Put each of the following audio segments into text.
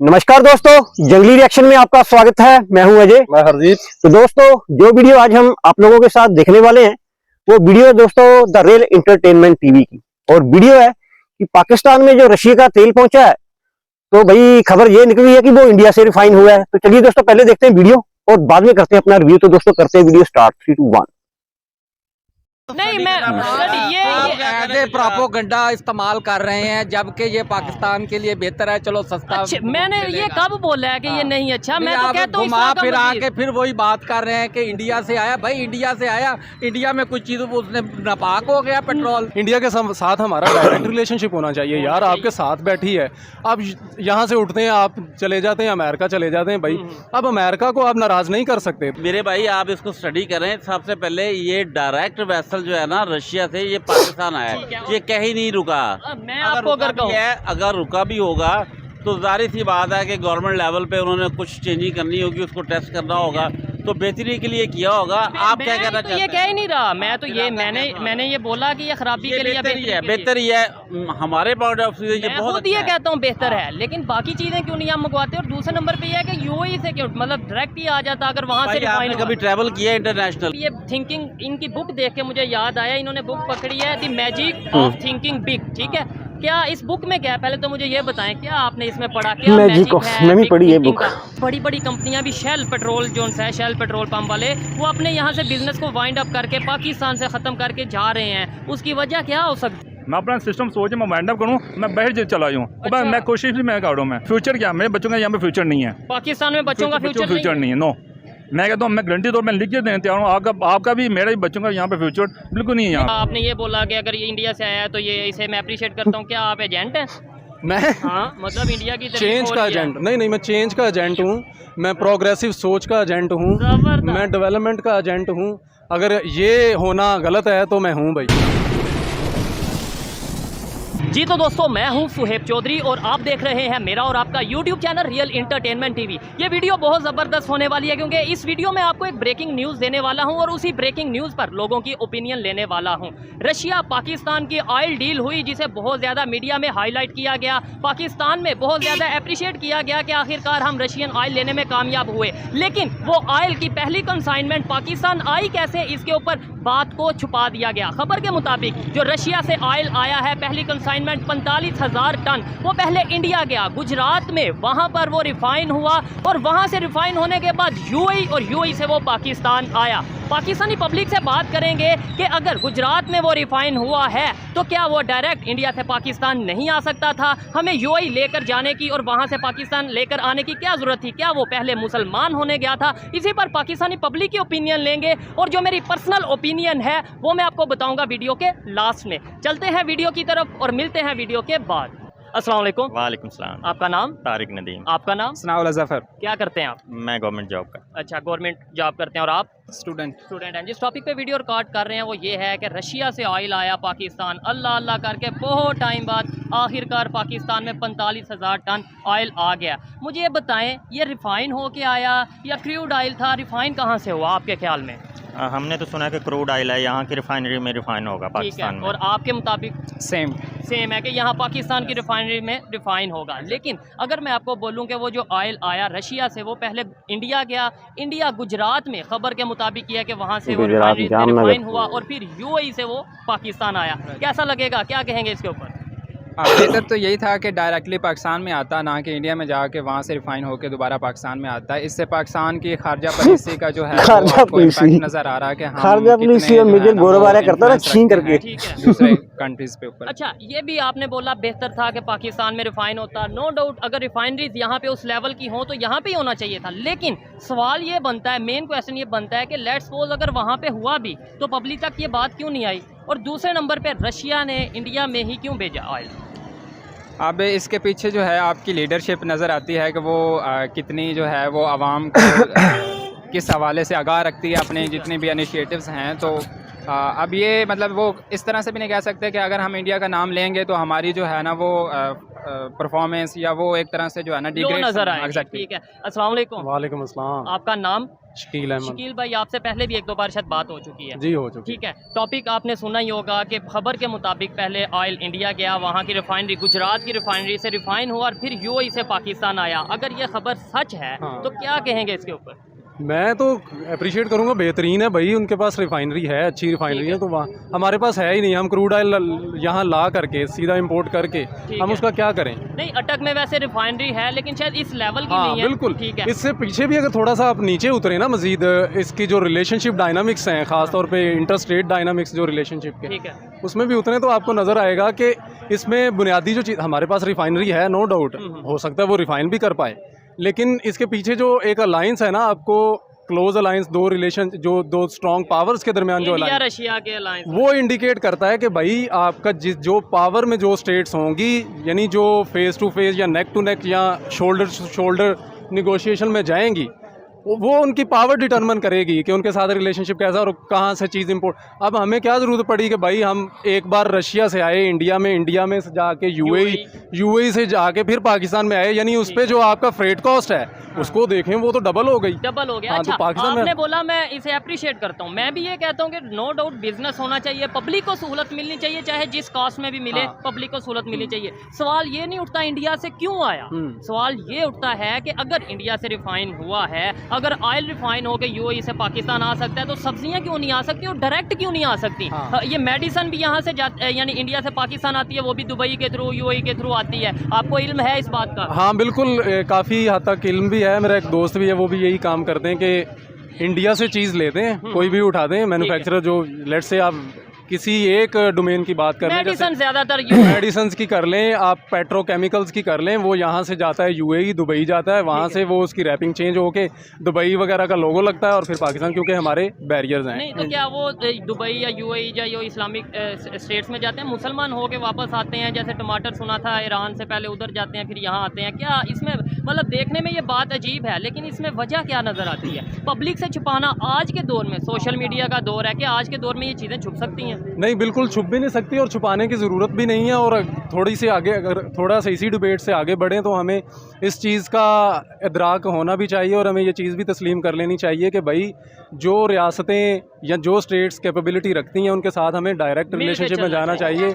नमस्कार दोस्तों, जंगली रिएक्शन में आपका स्वागत है। मैं हूं अजय, मैं हरदीप। तो दोस्तों जो वीडियो आज हम आप लोगों के साथ देखने वाले हैं वो वीडियो है दोस्तों द रियल एंटरटेनमेंट टीवी की। और वीडियो है कि पाकिस्तान में जो रशिया का तेल पहुंचा है, तो भाई खबर ये निकली है कि वो इंडिया से रिफाइन हुआ है। तो चलिए दोस्तों पहले देखते हैं वीडियो और बाद में करते हैं अपना रिव्यू। तो दोस्तों करते हैं वीडियो स्टार्ट। 3, 2, 1। नहीं, मैं ये प्रोपोगंडा इस्तेमाल कर रहे हैं, जबकि ये पाकिस्तान के लिए बेहतर है। चलो सस्ता। अच्छा, मैंने ये कब बोला है कि ये नहीं अच्छा? मैं तो कहता हूँ घुमा फिर आके फिर वही बात कर रहे हैं कि इंडिया से आया। भाई इंडिया से आया, इंडिया में कुछ चीजों उसने नापाक हो गया पेट्रोल। इंडिया के साथ हमारा डायरेक्ट रिलेशनशिप होना चाहिए यार। आपके साथ बैठी है, अब यहाँ से उठते हैं, आप चले जाते हैं अमेरिका चले जाते हैं। भाई अब अमेरिका को आप नाराज नहीं कर सकते। मेरे भाई आप इसको स्टडी करें। सबसे पहले ये डायरेक्ट वेसल जो है ना रशिया से ये पाकिस्तान आया है, ये कहीं नहीं रुका। मैं आपको अगर रुका भी होगा तो जाहिर सी बात है कि गवर्नमेंट लेवल पे उन्होंने कुछ चेंजिंग करनी होगी, उसको टेस्ट करना होगा, तो बेहतरी के लिए किया होगा। आप क्या कहना चाहते हैं? ये कह ही नहीं रहा। मैं तो ये मैंने ये बोला कि ये खराबी के लिए बेहतर ही है। हमारे पॉइंट ऑफ व्यू ये बहुत ये कहता हूँ बेहतर है, लेकिन बाकी चीजें क्यों नहीं हम मंगवाते? और दूसरे नंबर पे ये है कि यूएई से क्यों, मतलब डायरेक्ट ही आ जाता अगर वहाँ से रिफाइन। कभी ट्रैवल किया इंटरनेशनल? ये थिंकिंग, इनकी बुक देख के मुझे याद आया, इन्होंने बुक पकड़ी है the magic of thinking big. ठीक है, क्या इस बुक में क्या है? पहले तो मुझे ये बताएं, क्या आपने इसमें पढ़ा? क्या मैजिक है? मैं भी पढ़ी है बुक। बड़ी बड़ी कंपनियां भी, शेल पेट्रोल जो है, शेल पेट्रोल पंप वाले, वो अपने यहाँ से बिजनेस को वाइंड अप करके पाकिस्तान से ख़त्म करके जा रहे हैं। उसकी वजह क्या हो सकती? मैं अपना सिस्टम सोच मैं वाइंड अप करूँ, मैं बाहर चला जाऊँ। अच्छा। मैं कोशिश भी मैं करूँ। मैं फ्यूचर क्या, मेरे बच्चों का यहाँ पे फ्यूचर नहीं है। पाकिस्तान में बच्चों का फ्यूचर नहीं है। नो, मैं कहता हूँ, मैं गारंटी तौर पर लिख के देने तैयार हूँ। आपका भी, मेरा भी, बच्चों का यहाँ पे फ्यूचर बिल्कुल नहीं है यहाँ। आपने ये बोला कि अगर ये इंडिया से आया है तो ये इसे मैं अप्रिशिएट करता हूँ। क्या आप एजेंट हैं? मैं मतलब इंडिया की चेंज का एजेंट नहीं, मैं चेंज का एजेंट हूँ। मैं प्रोग्रेसिव सोच का एजेंट हूँ। मैं डेवलपमेंट का एजेंट हूँ। अगर ये होना गलत है तो मैं हूँ भाई। जी तो दोस्तों, मैं हूं सुहेब चौधरी और आप देख रहे हैं मेरा और आपका YouTube channel real entertainment TV. ये वीडियो बहुत ज़बरदस्त होने वाली है, क्योंकि इस वीडियो में आपको एक ब्रेकिंग न्यूज़ देने वाला हूं और उसी ब्रेकिंग न्यूज़ पर लोगों की ओपिनियन लेने वाला हूं। रशिया पाकिस्तान की ऑयल डील हुई, जिसे बहुत ज़्यादा मीडिया में हाईलाइट किया गया, पाकिस्तान में बहुत ज़्यादा अप्रिशिएट किया गया कि आखिरकार हम रशियन ऑयल लेने में कामयाब हुए। लेकिन वो ऑयल की पहली कंसाइनमेंट पाकिस्तान आई कैसे, इसके ऊपर बात को छुपा दिया गया। खबर के मुताबिक जो रशिया से ऑयल आया है, पहली कंसाइनमेंट 45,000 टन, वो पहले इंडिया गया, गुजरात में, वहां पर वो रिफाइन हुआ और वहां से रिफाइन होने के बाद यूएई और यूएई से वो पाकिस्तान आया। पाकिस्तानी पब्लिक से बात करेंगे कि अगर गुजरात में वो रिफाइन हुआ है तो क्या वो डायरेक्ट इंडिया से पाकिस्तान नहीं आ सकता था? हमें यूएई लेकर जाने की और वहां से पाकिस्तान लेकर आने की क्या जरूरत थी? क्या वो पहले मुसलमान होने गया था? इसी पर पाकिस्तानी पब्लिक की ओपिनियन लेंगे और जो मेरी पर्सनल ओपिनियन है वो मैं आपको बताऊंगा वीडियो के लास्ट में। चलते हैं वीडियो की तरफ और मिलते हैं वीडियो के बाद। अस्सलाम वालेकुम। वालेकुम सलाम। आपका नाम? तारिक नदीम। आपका नाम? सनाउल जफर। क्या करते हैं आप? मैं गवर्नमेंट जॉब का। अच्छा, गवर्नमेंट जॉब करते हैं। और आप? स्टूडेंट हैं। जिस टॉपिक पे वीडियो रिकॉर्ड कर रहे हैं वो ये है कि रशिया से ऑयल आया पाकिस्तान, अल्लाह अल्लाह करके बहुत टाइम बाद आखिरकार पाकिस्तान में 45,000 टन ऑयल आ गया। मुझे ये बताएं, ये रिफाइन हो के आया या क्रूड ऑयल था? रिफाइन कहाँ से हुआ आपके ख्याल में? हमने तो सुना कि क्रूड ऑयल है, यहाँ की रिफाइनरी में रिफाइन होगा पाकिस्तान में। और आपके मुताबिक? सेम है कि यहाँ पाकिस्तान की रिफाइनरी में रिफाइन होगा। लेकिन अगर मैं आपको बोलूँ कि वो जो ऑयल आया रशिया से वो पहले इंडिया गया, इंडिया गुजरात में, खबर के मुताबिक यह कि वहाँ से वो रिफाइन हुआ और फिर यूएई से वो पाकिस्तान आया। कैसा लगेगा, क्या कहेंगे इसके ऊपर? बेहतर तो यही था कि डायरेक्टली पाकिस्तान में आता, ना कि इंडिया में जाके वहाँ से रिफाइन होकर दोबारा पाकिस्तान में आता है। इससे पाकिस्तान की खारजा पॉलिसी का जो है नजर आ रहा है कि खारजा पॉलिसी मुझे गोरबारा करता है छीन करके दूसरे कंट्रीज पे ऊपर। अच्छा, ये भी आपने बोला बेहतर था कि पाकिस्तान में रिफाइन होता। नो डाउट, अगर रिफाइनरीज यहाँ पे उस लेवल की हो तो यहाँ पे ही होना चाहिए था। लेकिन सवाल ये बनता है, मेन क्वेश्चन ये बनता है कि लेट्स सपोज अगर वहाँ पे हुआ भी तो पब्लिक तक ये बात क्यों नहीं आई? और दूसरे नंबर पे रशिया ने इंडिया में ही क्यों भेजा ऑयल? अब इसके पीछे जो है आपकी लीडरशिप नज़र आती है कि वो कितनी जो है वो आवाम को किस हवाले से आगाह रखती है अपने जितने भी इनिशिएटिव्स हैं। तो अब ये मतलब वो इस तरह से भी नहीं कह सकते कि अगर हम इंडिया का नाम लेंगे तो हमारी जो है ना वो परफॉर्मेंस या वो एक तरह से जो है ना लो डिग्रेड नजर आए। एग्जैक्टली। ठीक है, अस्सलाम वालेकुम। वालेकुम अस्सलाम। आपका नाम? शकील अहमद। शकील भाई, आपसे पहले भी एक दो बार शायद बात हो चुकी है। जी हो चुकी। ठीक है, टॉपिक आपने सुना ही होगा कि खबर के मुताबिक पहले ऑयल इंडिया गया, वहाँ की रिफाइनरी, गुजरात की रिफाइनरी से रिफाइन हुआ और फिर यूएई से पाकिस्तान आया। अगर ये खबर सच है हाँ। तो क्या कहेंगे इसके ऊपर? मैं तो अप्रिशिएट करूंगा, बेहतरीन है भाई, उनके पास रिफाइनरी है, अच्छी रिफाइनरी है। तो वहाँ हमारे पास है ही नहीं, हम क्रूड ऑयल यहाँ ला करके सीधा इंपोर्ट करके हम है। उसका क्या करें। नहीं, अटक में वैसे रिफाइनरी है लेकिन शायद इस लेवल की हाँ नहीं है। बिल्कुल। ठीक है, इससे पीछे भी अगर थोड़ा सा आप नीचे उतरे ना मजीद, इसकी जो रिलेशनशिप डायनामिक्स हैं, खासतौर पे इंटरस्टेट डायनामिक्स जो रिलेशनशिप के, ठीक है, उसमें भी उतरे तो आपको नज़र आएगा कि इसमें बुनियादी जो चीज़, हमारे पास रिफाइनरी है नो डाउट, हो सकता है वो रिफाइन भी कर पाए, लेकिन इसके पीछे जो एक अलायंस है ना, आपको क्लोज अलायंस, दो रिलेशन, जो दो स्ट्रॉन्ग पावर्स के दरमियान जो इंडिया अलायंस, रशिया के अलायंस, वो इंडिकेट करता है कि भाई आपका जो पावर में जो स्टेट्स होंगी, यानी जो फेस टू फेस या नेक टू नेक या शोल्डर टू शोल्डर निगोशिएशन में जाएंगी, वो उनकी पावर डिटरमिन करेगी कि उनके साथ रिलेशनशिप कैसा और कहाँ से चीज़ इंपोर्ट। अब हमें क्या ज़रूरत पड़ी कि भाई हम एक बार रशिया से आए इंडिया में से जाके यूएई से जाके फिर पाकिस्तान में आए, यानी उस पर जो आपका फ्रेट कॉस्ट है उसको देखें, वो तो डबल हो गई, डबल हो गया। हाँ, अच्छा, तो पाकिस्तान आपने में बोला, मैं इसे अप्रिशिएट करता हूँ। मैं भी ये कहता हूँ कि नो डाउट बिजनेस होना चाहिए, पब्लिक को सहूलत मिलनी चाहिए, चाहे जिस कॉस्ट में भी मिले, हाँ। पब्लिक को सहूलत मिलनी चाहिए। सवाल ये नहीं उठता इंडिया से क्यों आया, सवाल ये उठता है कि अगर इंडिया से रिफाइन हुआ है, अगर ऑयल रिफाइन हो के यूएई से पाकिस्तान आ सकता है, तो सब्जियां क्यों नहीं आ सकती और डायरेक्ट क्यों नहीं आ सकती? हाँ। ये मेडिसिन भी यहाँ से यानी इंडिया से पाकिस्तान आती है, वो भी दुबई के थ्रू, यूएई के थ्रू आती है। आपको इल्म है इस बात का? हाँ बिल्कुल, काफ़ी हद तक इल्म भी है। मेरा एक दोस्त भी है, वो भी यही काम करते हैं कि इंडिया से चीज़ लेते हैं, कोई भी उठा दें मैन्युफैक्चरर, जो लेट्स से आप किसी एक डोमेन की बात कर लें, मेडिसिन ज़्यादातर मेडिसिन की कर लें, आप पेट्रोकेमिकल्स की कर लें, वो यहाँ से जाता है यूएई, दुबई जाता है, वहाँ से वो उसकी रैपिंग चेंज होके दुबई वगैरह का लोगो लगता है और फिर पाकिस्तान, क्योंकि हमारे बैरियर्स हैं। नहीं तो क्या वो दुबई या यूएई या यो इस्लामिक स्टेट्स में जाते हैं, मुसलमान होके वापस आते हैं? जैसे टमाटर सुना था ईरान से पहले उधर जाते हैं फिर यहाँ आते हैं। क्या इसमें मतलब देखने में ये बात अजीब है, लेकिन इसमें वजह क्या नज़र आती है? पब्लिक से छुपाना आज के दौर में, सोशल मीडिया का दौर है, कि आज के दौर में ये चीज़ें छुप सकती हैं? नहीं, बिल्कुल छुप भी नहीं सकती और छुपाने की ज़रूरत भी नहीं है। और थोड़ी सी आगे, अगर थोड़ा सा इसी डिबेट से आगे बढ़ें तो हमें इस चीज़ का इदराक होना भी चाहिए और हमें ये चीज़ भी तस्लीम कर लेनी चाहिए कि भाई जो रियासतें या जो स्टेट्स कैपेबिलिटी रखती हैं उनके साथ हमें डायरेक्ट रिलेशनशिप में जाना चाहिए।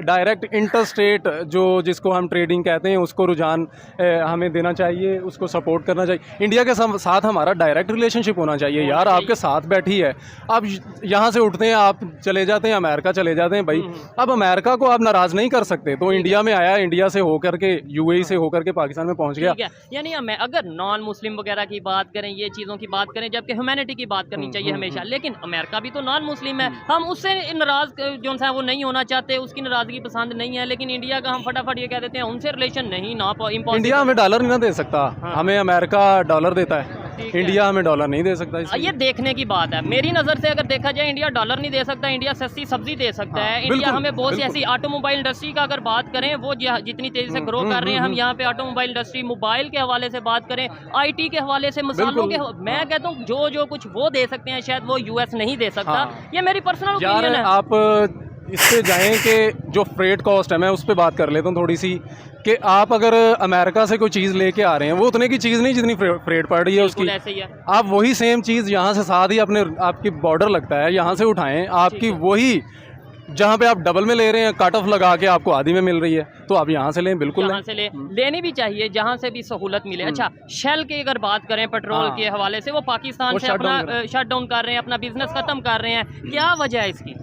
डायरेक्ट इंटर स्टेट जो जिसको हम ट्रेडिंग कहते हैं, उसको रुझान हमें देना चाहिए, उसको सपोर्ट करना चाहिए। इंडिया के साथ हमारा डायरेक्ट रिलेशनशिप होना चाहिए। यार आपके साथ बैठी है, अब यहाँ से उठते हैं, आप चले जाते हैं अमेरिका चले जाते हैं भाई, अब अमेरिका को आप नाराज़ नहीं कर सकते। तो इंडिया में आया, इंडिया से होकर के यूएई से होकर के पाकिस्तान में पहुँच गया। ठीक है, यानी हमें अगर नॉन मुस्लिम वगैरह की बात करें, ये चीज़ों की बात करें, जबकि ह्यूमैनिटी की बात करनी चाहिए हमेशा, लेकिन अमेरिका भी तो नॉन मुस्लिम है, हम उससे नाराज़ जो है वो नहीं होना चाहते, उसकी नाराज़गी पसंद नहीं है। लेकिन इंडिया का हम फटाफट ये कह देते हैं उनसे रिलेशन नहीं, ना इम्पॉसिबल। इंडिया हमें डॉलर नहीं ना दे सकता, हमें अमेरिका डॉलर देता है, इंडिया हमें डॉलर नहीं दे सकता। ये देखने की बात है। मेरी नज़र से अगर देखा जाए, इंडिया डॉलर नहीं दे सकता, इंडिया सस्ती सब्जी दे सकता है। इंडिया हमें बहुत सी ऐसी ऑटोमोबाइल इंडस्ट्री का अगर बात करें, वो जितनी तेज़ी से ग्रो कर रहे हैं, हम यहाँ पे ऑटोमोबाइल इंडस्ट्री, मोबाइल के हवाले से बात करें, आईटी के हवाले से, मसालों के, मैं कहता हूँ जो कुछ वो दे सकते हैं शायद वो यूएस नहीं दे सकता। ये मेरी पर्सनल ओपिनियन है। आप इस पे जाएं कि जो फ्रेट कॉस्ट है, मैं उस पर बात कर लेता हूँ थोड़ी सी, कि आप अगर अमेरिका से कोई चीज़ लेके आ रहे हैं, वो उतने की चीज़ नहीं जितनी फ्रेट पड़ रही है उसकी। ऐसे ही है। आप वही सेम चीज़ यहाँ से साथ ही आपकी बॉर्डर लगता है, यहाँ से उठाएं, आपकी वही जहाँ पे आप डबल में ले रहे हैं, कट ऑफ लगा के आपको आधी में मिल रही है, तो आप यहाँ से लें, बिल्कुल यहाँ से लेनी भी चाहिए, जहाँ से भी सहूलत मिले। अच्छा, शेल की अगर बात करें पेट्रोल के हवाले से, वो पाकिस्तान से अपना शट डाउन कर रहे हैं, अपना बिजनेस खत्म कर रहे हैं, क्या वजह है इसकी?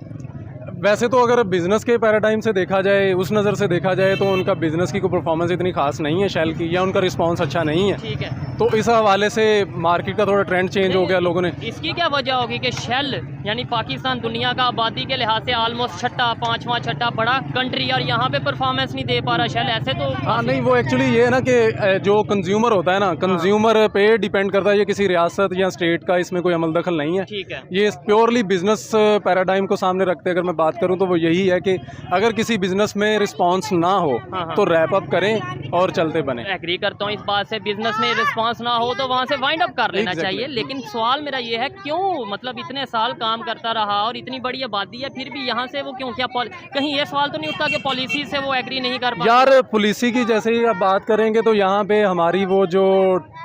वैसे तो अगर बिज़नेस के पैराडाइम से देखा जाए, उस नज़र से देखा जाए, तो उनका बिज़नेस की कोई परफॉर्मेंस इतनी खास नहीं है शेल की, या उनका रिस्पांस अच्छा नहीं है। ठीक है, तो इस हवाले से मार्केट का थोड़ा ट्रेंड चेंज हो गया लोगों ने। इसकी क्या वजह होगी कि शेल यानी पाकिस्तान दुनिया का आबादी के लिहाज से ऑलमोस्ट छठा, पाँचवा छठा बड़ा कंट्री, और यहाँ पे परफॉर्मेंस नहीं दे पा रहा शेल? ऐसे तो हाँ नहीं, वो एक्चुअली ये है ना कि जो कंज्यूमर होता है ना, कंज्यूमर पे डिपेंड करता है, ये किसी रियासत या स्टेट का इसमें कोई अमल दखल नहीं है। ठीक है, ये प्योरली बिजनेस पैराडाइम को सामने रखते अगर मैं बात बात करूं तो वो यही है कि अगर किसी बिजनेस में रिस्पांस ना हो तो रैप अप करें और चलते बने। एग्री करता हूँ इस बात से, बिजनेस में रिस्पांस ना हो तो वहाँ से वाइंड अप कर लेना चाहिए। लेकिन सवाल मेरा ये है, क्यों मतलब इतने साल काम करता रहा और इतनी बड़ी आबादी है, फिर भी यहाँ से वो क्यों, क्या कहीं ये सवाल तो नहीं उठता कि पॉलिसी से वो एग्री नहीं कर पाते? यार पॉलिसी की जैसे ही आप बात करेंगे तो यहाँ पे हमारी वो जो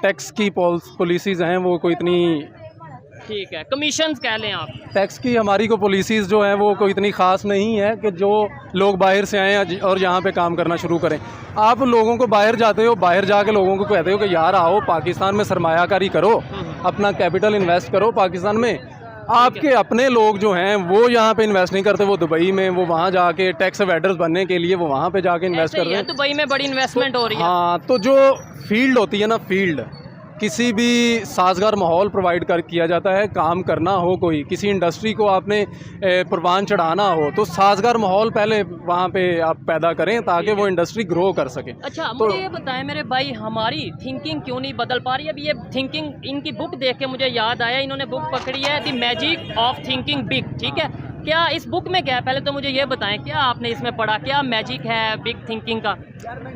टैक्स की पॉलिसीज़ हैं वो कोई इतनी, ठीक है, कमीशंस कह लें आप, टैक्स की हमारी को पॉलिसीज़ जो हैं वो कोई इतनी ख़ास नहीं है कि जो लोग बाहर से आएँ और यहाँ पे काम करना शुरू करें। आप लोगों को बाहर जाते हो, बाहर जाके लोगों को कहते हो कि यार आओ पाकिस्तान में सरमायाकारी करो, अपना कैपिटल इन्वेस्ट करो पाकिस्तान में। आपके अपने लोग जो हैं वो यहाँ पे इन्वेस्ट नहीं करते, वो दुबई में, वो वहाँ जाके टैक्स एवेडर्स बनने के लिए वो वहाँ पे जाके इन्वेस्ट कर रहे हैं। दुबई में बड़ी इन्वेस्टमेंट हो रही है। हाँ, तो जो फील्ड होती है ना, फील्ड किसी भी साजगार माहौल प्रोवाइड किया जाता है, काम करना हो, कोई किसी इंडस्ट्री को आपने परवान चढ़ाना हो तो साजगार माहौल पहले वहाँ पे आप पैदा करें ताकि वो इंडस्ट्री ग्रो कर सके। अच्छा, मुझे ये बताएं मेरे भाई, हमारी थिंकिंग क्यों नहीं बदल पा रही? अभी ये थिंकिंग, इनकी बुक देख के मुझे याद आया, इन्होंने बुक पकड़ी है the magic of thinking big, ठीक है? क्या इस बुक में क्या है, पहले तो मुझे ये बताएं, क्या आपने इसमें पढ़ा, क्या मैजिक है बिग थिंकिंग का?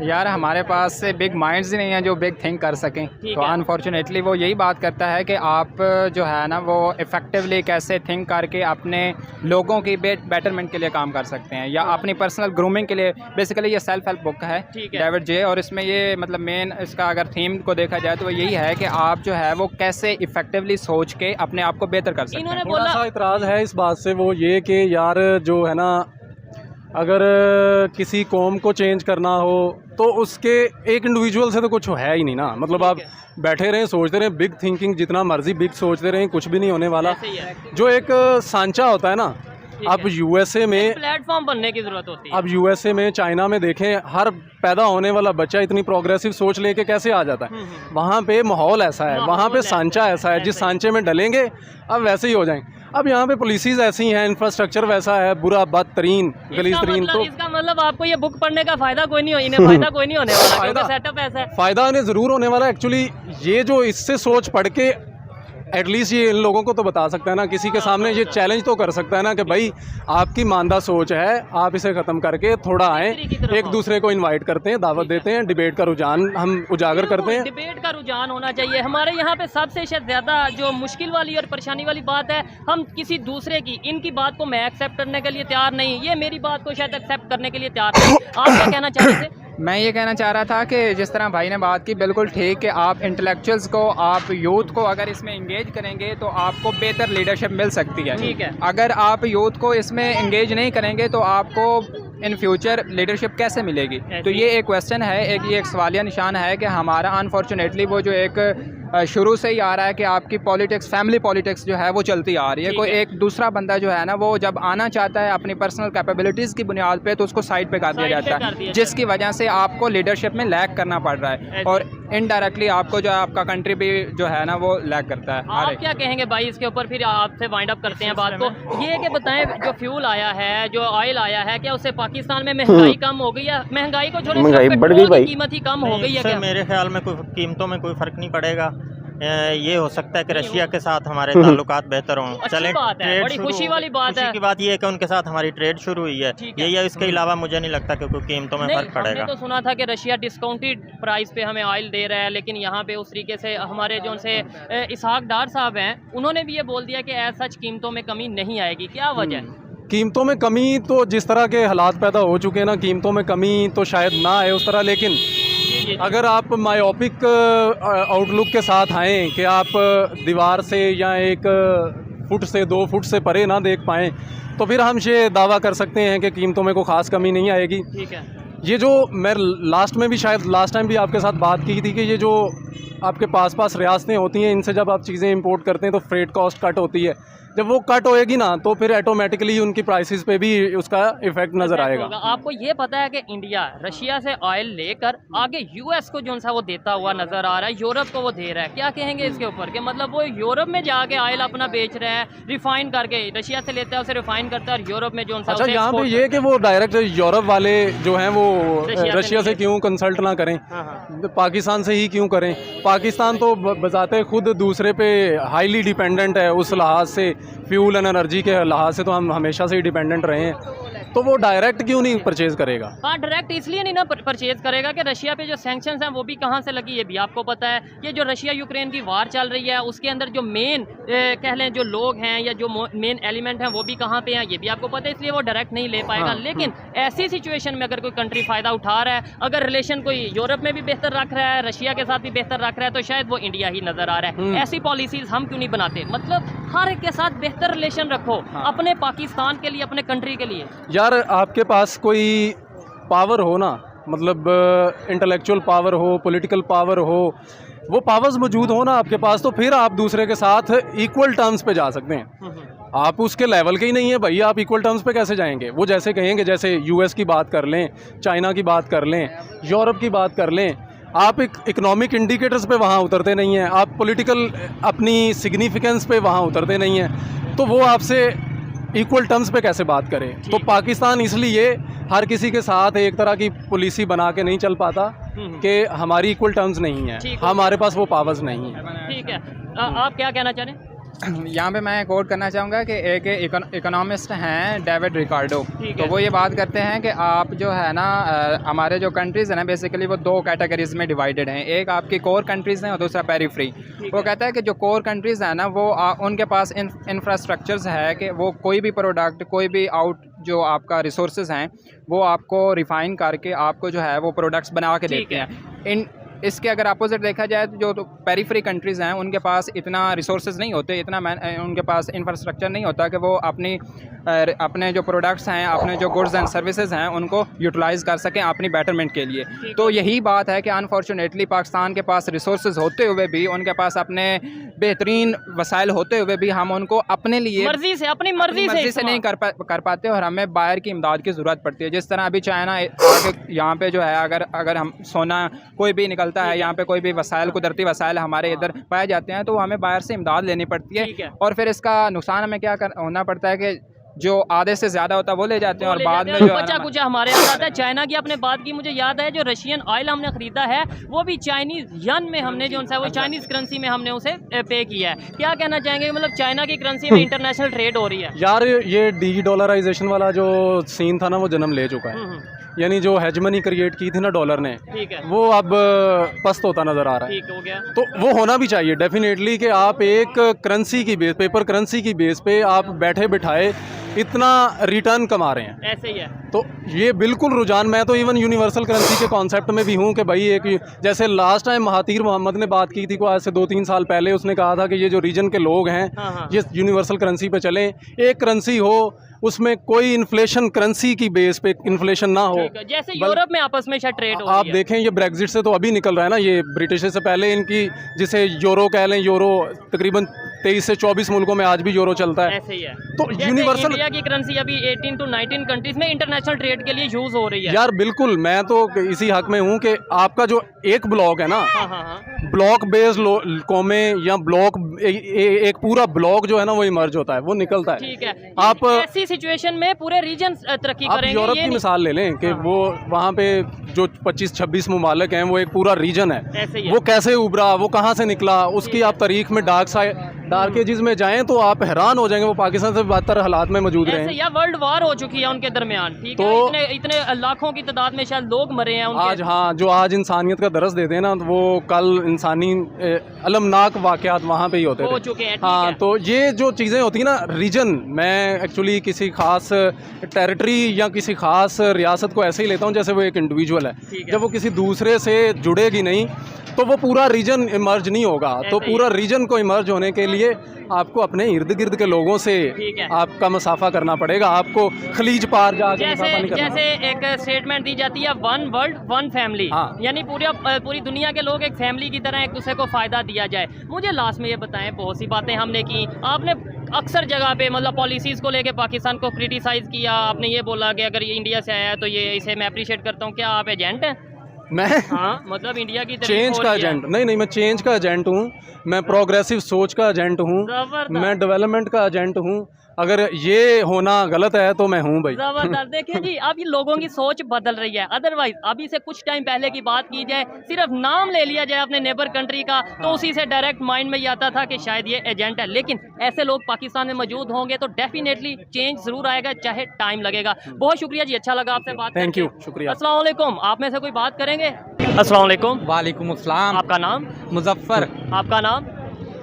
यार हमारे पास से बिग माइंड्स ही नहीं हैं जो बिग थिंक कर सकें, तो अनफॉर्चुनेटली वो यही बात करता है कि आप जो है ना वो इफ़ेक्टिवली कैसे थिंक करके अपने लोगों की बेटरमेंट के लिए काम कर सकते हैं या अपनी पर्सनल ग्रूमिंग के लिए। बेसिकली ये सेल्फ हेल्प बुक है डेविड जे, और इसमें ये मतलब मेन इसका अगर थीम को देखा जाए तो वो यही है कि आप जो है वो कैसे इफ़ेक्टिवली सोच के अपने आप को बेहतर कर सकते हैं। थोड़ा सा इतराज़ है इस बात से, वो ये कि यार जो है ना, अगर किसी कौम को चेंज करना हो तो उसके एक इंडिविजुअल से तो कुछ है ही नहीं ना। मतलब आप बैठे रहें, सोचते रहें, बिग थिंकिंग जितना मर्जी बिग सोचते रहें, कुछ भी नहीं होने वाला। जो एक सांचा होता है ना, अब यूएसए में प्लेटफॉर्म बनने की जरूरत होती है। अब यूएसए में, चाइना में देखें, हर पैदा होने वाला बच्चा इतनी प्रोग्रेसिव सोच लेके कैसे आ जाता है। वहाँ पे माहौल ऐसा है, वहाँ पे सांचा ऐसा है, जिस सांचे में डलेंगे अब वैसे ही हो जाएंगे। अब यहाँ पे पॉलिसीज ऐसी हैं, इंफ्रास्ट्रक्चर वैसा है, बुरा बदतरीन गलीजतरीन। तो इसका मतलब आपको ये बुक पढ़ने का फायदा कोई नहीं हो, इन्हें फायदा कोई नहीं होने वाला क्योंकि सेटअप ऐसा है। फायदा इन्हें ज़रूर होने वाला है। एक्चुअली ये जो इससे सोच पढ़ के एटलीस्ट ये इन लोगों को तो बता सकता है ना, किसी के सामने ये चैलेंज तो कर सकता है ना कि भाई आपकी मानदा सोच है, आप इसे ख़त्म करके थोड़ा आएँ, एक दूसरे को इनवाइट करते हैं, दावत देते हैं, डिबेट का रुझान हम उजागर करते हैं। डिबेट का रुझान होना चाहिए। हमारे यहाँ पे सबसे शायद ज़्यादा जो मुश्किल वाली और परेशानी वाली बात है, हम किसी दूसरे की, इनकी बात को मैं एक्सेप्ट करने के लिए तैयार नहीं, ये मेरी बात को शायद एक्सेप्ट करने के लिए तैयार नहीं। आप क्या कहना चाह रहे थे? मैं ये कहना चाह रहा था कि जिस तरह भाई ने बात की बिल्कुल ठीक, कि आप इंटेलेक्चुअल्स को, आप यूथ को अगर इसमें इंगेज करेंगे तो आपको बेहतर लीडरशिप मिल सकती है। ठीक है। अगर आप यूथ को इसमें इंगेज नहीं करेंगे तो आपको इन फ्यूचर लीडरशिप कैसे मिलेगी? तो ये एक क्वेश्चन है, ये एक सवालिया निशान है कि हमारा अनफॉर्चुनेटली वो जो एक शुरू से ही आ रहा है कि आपकी पॉलिटिक्स, फैमिली पॉलिटिक्स जो है वो चलती आ रही है। कोई एक दूसरा बंदा जो है ना वो जब आना चाहता है अपनी पर्सनल कैपेबिलिटीज़ की बुनियाद पे तो उसको साइड पे कर दिया जाता है, जिसकी वजह से आपको लीडरशिप में लैग करना पड़ रहा है और इनडायरेक्टली आपको जो है आपका कंट्री भी जो है ना वो लैग करता है। आप क्या कहेंगे भाई इसके ऊपर? फिर आपसे वाइंड अप करते हैं बात को। ये कि बताएं, जो फ्यूल आया है, जो ऑयल आया है, क्या उससे पाकिस्तान में महंगाई कम हो गई है? महंगाई को छोड़े, महंगाई बढ़ गई भाई, कीमत ही कम हो गई है क्या? मेरे ख्याल में कोई कीमतों में कोई फ़र्क नहीं पड़ेगा। ये हो सकता है कि रशिया के साथ हमारे ताल्लुकात बेहतर हों। चलें, बात है, बड़ी खुशी वाली बात है। खुशी की बात ये है कि उनके साथ हमारी ट्रेड शुरू हुई है, यही है। इसके अलावा मुझे नहीं लगता कि कोई कीमतों में फ़र्क पड़ेगा। हमने तो सुना था कि रशिया डिस्काउंटेड प्राइस पे हमें ऑयल दे रहा है, लेकिन यहाँ पे उस तरीके से हमारे जो उनसे इसहाक डार साहब हैं, उन्होंने भी ये बोल दिया कि ऐसा सच कीमतों में कमी नहीं आएगी। क्या वजह है? कीमतों में कमी तो जिस तरह के हालात पैदा हो चुके हैं ना, कीमतों में कमी तो शायद ना आए उस तरह, लेकिन अगर आप मायोपिक आउटलुक के साथ आएँ कि आप दीवार से या एक फुट से 2 फुट से परे ना देख पाएँ, तो फिर हम ये दावा कर सकते हैं कि कीमतों में कोई ख़ास कमी नहीं आएगी। ठीक है। ये जो मैं लास्ट में भी, शायद लास्ट टाइम भी आपके साथ बात की थी कि ये जो आपके पास रियासतें होती हैं, इनसे जब आप चीज़ें इंपोर्ट करते हैं तो फ्रेट कॉस्ट कट होती है। जब वो कट होएगी ना तो फिर ऑटोमेटिकली उनकी प्राइसेस पे भी उसका इफेक्ट नज़र आएगा। आपको ये पता है कि इंडिया रशिया से ऑयल लेकर आगे यूएस को जो सा वो देता हुआ नज़र आ रहा है, यूरोप को वो दे रहा है। क्या कहेंगे इसके ऊपर कि मतलब वो यूरोप में जाके ऑयल अपना बेच रहे हैं, रिफाइन करके रशिया से लेता है, उसे रिफाइन करता है और यूरोप में जो सा। अच्छा, यहाँ पे ये कि वो डायरेक्ट यूरोप वाले जो हैं वो रशिया से क्यों कंसल्ट ना करें, पाकिस्तान से ही क्यों करें? पाकिस्तान तो बजाते खुद दूसरे पे हाईली डिपेंडेंट है उस लिहाज से फ्यूल एंड एनर्जी के लिहाज से तो हम हमेशा से ही डिपेंडेंट रहे हैं, तो वो डायरेक्ट क्यों नहीं परचेज़ करेगा? हाँ, डायरेक्ट इसलिए नहीं ना परचेज करेगा कि रशिया पे जो सैंक्शंस हैं वो भी कहाँ से लगी, ये भी आपको पता है। ये जो रशिया यूक्रेन की वार चल रही है उसके अंदर जो मेन कह लें जो लोग हैं या जो मेन एलिमेंट हैं वो भी कहाँ पे हैं, ये भी आपको पता है, इसलिए वो डायरेक्ट नहीं ले पाएगा। लेकिन ऐसी सिचुएशन में अगर कोई कंट्री फ़ायदा उठा रहा है, अगर रिलेशन कोई यूरोप में भी बेहतर रख रहा है, रशिया के साथ भी बेहतर रख रहा है, तो शायद वो इंडिया ही नज़र आ रहा है। ऐसी पॉलिसीज़ हम क्यों नहीं बनाते? मतलब हर एक के साथ बेहतर रिलेशन रखो, अपने पाकिस्तान के लिए, अपने कंट्री के लिए। यार आपके पास कोई पावर हो ना, मतलब इंटेलेक्चुअल पावर हो, पॉलिटिकल पावर हो, वो पावर्स मौजूद हो ना आपके पास, तो फिर आप दूसरे के साथ इक्वल टर्म्स पे जा सकते हैं। आप उसके लेवल के ही नहीं है भाई, आप इक्वल टर्म्स पे कैसे जाएंगे? वो जैसे कहेंगे, जैसे यूएस की बात कर लें, चाइना की बात कर लें, यूरोप की बात कर लें, आप एक इकोनॉमिक इंडिकेटर्स पे वहाँ उतरते नहीं हैं, आप पॉलिटिकल अपनी सिग्निफिकेंस पे वहाँ उतरते नहीं हैं, तो वो आपसे इक्वल टर्म्स पे कैसे बात करें? तो पाकिस्तान इसलिए हर किसी के साथ एक तरह की पॉलिसी बना के नहीं चल पाता कि हमारी इक्वल टर्म्स नहीं है, हमारे पास वो पावर्स नहीं है। ठीक है, आप क्या कहना चाह रहे हैं? यहाँ पे मैं कोट करना चाहूँगा कि एक इकोनॉमिस्ट हैं डेविड रिकार्डो, तो वो ये बात करते हैं कि आप जो है ना हमारे जो कंट्रीज़ हैं ना बेसिकली वो दो कैटेगरीज़ में डिवाइडेड हैं। एक आपकी कोर कंट्रीज़ हैं और दूसरा पेरीफ्री। वो कहता है कि जो कोर कंट्रीज़ हैं ना वो उनके पास इंफ्रास्ट्रक्चर्स है कि वो कोई भी प्रोडक्ट, कोई भी जो आपका रिसोर्सेज हैं वो आपको रिफ़ाइन करके आपको जो है वो प्रोडक्ट्स बना के देते हैं। इसके अगर अपोजिट देखा जाए तो जो पेरीफ्री कंट्रीज़ हैं उनके पास इतना रिसोर्सेज नहीं होते, इतना उनके पास इंफ्रास्ट्रक्चर नहीं होता कि वो अपने जो प्रोडक्ट्स हैं, अपने जो गुड्स एंड सर्विसेज हैं उनको यूटिलाइज़ कर सकें अपनी बेटरमेंट के लिए। तो यही बात है कि अनफॉर्चुनेटली पाकिस्तान के पास रिसोर्सेज होते हुए भी, उनके पास अपने बेहतरीन वसाइल होते हुए भी हम उनको अपने लिए मर्जी से, अपनी मर्जी से नहीं कर पाते और हमें बाहर की इमदाद की ज़रूरत पड़ती है। जिस तरह अभी चाइना यहाँ पे जो है अगर हम सोना कोई भी निकलता है, यहाँ पे कोई भी वसाइल, कुदरती वसाइल हमारे इधर पाए जाते हैं, तो हमें बाहर से इमदाद लेनी पड़ती है। और फिर इसका नुकसान हमें क्या होना पड़ता है कि जो आधे से ज़्यादा होता है वो ले जाते हैं और बाद में जो बचा कुछ हमारे यहाँ आता है। चाइना की आपने बात की, मुझे याद है जो रशियन ऑयल हमने ख़रीदा है वो भी चाइनीज़ यन में हमने जो है वो चाइनीज़ करेंसी में हमने उसे पे किया है। क्या कहना चाहेंगे, मतलब चाइना की करेंसी में इंटरनेशनल ट्रेड हो रही है? यार ये डी डॉलराइजेशन वाला जो सीन था ना वो जन्म ले चुका है। यानी जो हेजमनी क्रिएट की थी ना डॉलर ने, वो अब पस्त होता नज़र आ रहा है। ठीक हो गया। तो वो होना भी चाहिए डेफिनेटली कि आप एक करेंसी की बेस, पेपर करेंसी की बेस पे आप बैठे बिठाए इतना रिटर्न कमा रहे हैं। ऐसे ही है। तो ये बिल्कुल रुझान, मैं तो इवन यूनिवर्सल करेंसी के कॉन्सेप्ट में भी हूँ कि भाई एक, जैसे लास्ट टाइम महातीर मोहम्मद ने बात की थी को आज से 2-3 साल पहले, उसने कहा था कि ये जो रीजन के लोग हैं ये यूनिवर्सल करेंसी पे चलें, एक करेंसी हो उसमें कोई इन्फ्लेशन, करेंसी की बेस पे इन्फ्लेशन ना हो। जैसे यूरोप में आपस में ट्रेड हो आप देखें ये ब्रेग्जिट से तो अभी निकल रहा है ना, ये ब्रिटिश से पहले इनकी जिसे यूरो कह लें, यूरो तकरीबन 23 से 24 मुल्कों में आज भी यूरो चलता है। ऐसे ही है। तो यूनिवर्सल इंडिया की करेंसी अभी 18 to 19 कंट्रीज में इंटरनेशनल ट्रेड के लिए यूज हो रही है। यार बिल्कुल, मैं तो इसी हक में हूँ कि आपका जो एक ब्लॉक है ना, ब्लॉक बेस्ड कौमें या ब्लॉक एक पूरा ब्लॉक जो है ना वो इमर्ज होता है, वो निकलता है। ठीक है। आप ऐसी सिचुएशन में पूरे रीजन तरक्की करेंगे। यूरोप की मिसाल ले लें कि वो वहाँ पे जो 25-26 ममालिक हैं वो एक पूरा रीजन है, वो कैसे उभरा, वो कहाँ से निकला, उसकी आप तारीख में डार्क एजेस में जाएं तो आप हैरान हो जाएंगे, वो पाकिस्तान से बेहतर हालात में मौजूद रहे हैं। या वर्ल्ड वार हो चुकी है उनके दरमियान, ठीक तो है, इतने लाखों की तादाद में शायद लोग मरे हैं उनके। आज हाँ, जो आज इंसानियत का दरस देते हैं ना, तो वो कल इंसानी अलमनाक वाक़यात वहाँ पे ही होते हो थे। चुके हैं। हाँ, तो ये जो चीज़ें होती हैं ना, रीजन, मैं एक्चुअली किसी खास टेरिटरी या किसी खास रियासत को ऐसे ही लेता हूँ जैसे वो एक इंडिविजुअल है। जब वो किसी दूसरे से जुड़ेगी नहीं तो वो पूरा रीजन इमर्ज नहीं होगा। तो पूरा रीजन को इमर्ज होने के लिए आपको अपने इर्द गिर्द के लोगों से आपका मसाफा करना पड़ेगा, आपको खलीज पार जाके मसाफा नहीं करना। जैसे एक स्टेटमेंट दी जाती है, वन वर्ल्ड वन फैमिली, यानी पूरी दुनिया के लोग एक फैमिली की तरह एक दूसरे को फ़ायदा दिया जाए। मुझे लास्ट में ये बताएं, बहुत सी बातें हमने की, आपने अक्सर जगह पे मतलब पॉलिसीज़ को लेके पाकिस्तान को क्रिटिसाइज़ किया, आपने ये बोला कि अगर ये इंडिया से आया है तो ये इसे मैं अप्रिशिएट करता हूँ। क्या आप एजेंट हैं? मैं मतलब इंडिया की चेंज का एजेंट नहीं, मैं चेंज का एजेंट हूँ, मैं प्रोग्रेसिव सोच का एजेंट हूँ, मैं डेवलपमेंट का एजेंट हूँ। अगर ये होना गलत है तो मैं हूँ भाई। जबरदस्त। देखिए जी, अब ये लोगों की सोच बदल रही है। अदरवाइज अभी से कुछ टाइम पहले की बात की जाए, सिर्फ नाम ले लिया जाए अपने नेबर कंट्री का, तो उसी से डायरेक्ट माइंड में ये आता था कि शायद ये एजेंट है। लेकिन ऐसे लोग पाकिस्तान में मौजूद होंगे तो डेफिनेटली चेंज जरूर आएगा, चाहे टाइम लगेगा। बहुत शुक्रिया जी, अच्छा लगा आपसे बात थैंक करके। यू, शुक्रिया। अस्सलाम वालेकुम, आप में से कोई बात करेंगे? अस्सलाम वालेकुम। वालेकुम अस्सलाम। आपका नाम? मुजफ्फर। आपका नाम?